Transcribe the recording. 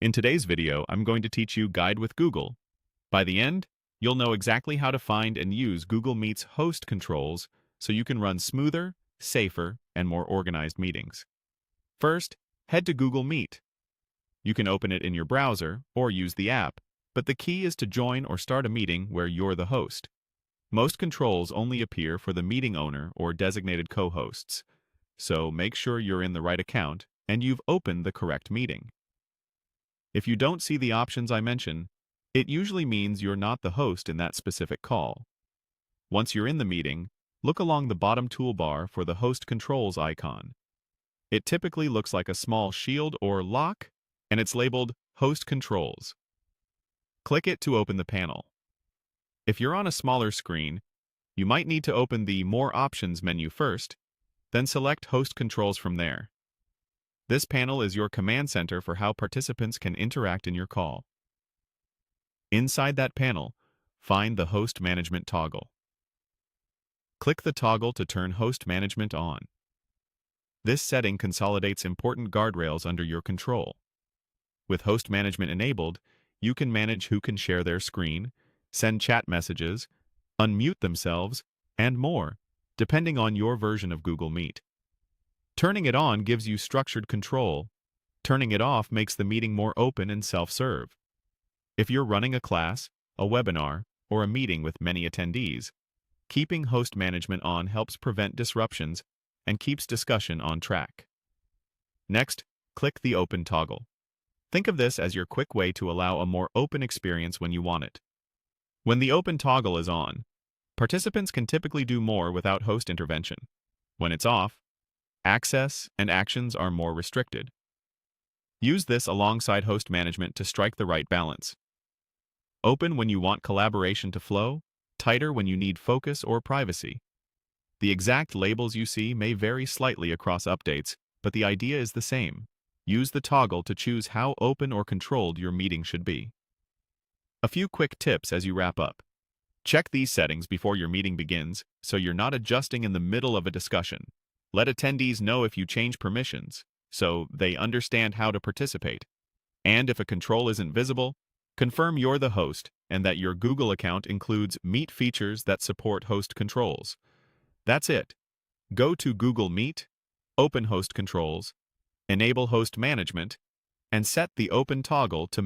In today's video, I'm going to teach you Guide with Google. By the end, you'll know exactly how to find and use Google Meet's host controls so you can run smoother, safer, and more organized meetings. First, head to Google Meet. You can open it in your browser or use the app, but the key is to join or start a meeting where you're the host. Most controls only appear for the meeting owner or designated co-hosts, so make sure you're in the right account and you've opened the correct meeting. If you don't see the options I mention, it usually means you're not the host in that specific call. Once you're in the meeting, look along the bottom toolbar for the Host Controls icon. It typically looks like a small shield or lock, and it's labeled Host Controls. Click it to open the panel. If you're on a smaller screen, you might need to open the More Options menu first, then select Host Controls from there. This panel is your command center for how participants can interact in your call. Inside that panel, find the Host Management toggle. Click the toggle to turn Host Management on. This setting consolidates important guardrails under your control. With Host Management enabled, you can manage who can share their screen, send chat messages, unmute themselves, and more, depending on your version of Google Meet. Turning it on gives you structured control. Turning it off makes the meeting more open and self-serve. If you're running a class, a webinar, or a meeting with many attendees, keeping host management on helps prevent disruptions and keeps discussion on track. Next, click the Open toggle. Think of this as your quick way to allow a more open experience when you want it. When the Open toggle is on, participants can typically do more without host intervention. When it's off, access and actions are more restricted. Use this alongside host management to strike the right balance. Open when you want collaboration to flow, tighter when you need focus or privacy. The exact labels you see may vary slightly across updates, but the idea is the same. Use the toggle to choose how open or controlled your meeting should be. A few quick tips as you wrap up. Check these settings before your meeting begins so you're not adjusting in the middle of a discussion. Let attendees know if you change permissions, so they understand how to participate. And if a control isn't visible, confirm you're the host and that your Google account includes Meet features that support host controls. That's it. Go to Google Meet, open Host Controls, enable Host Management, and set the Open toggle to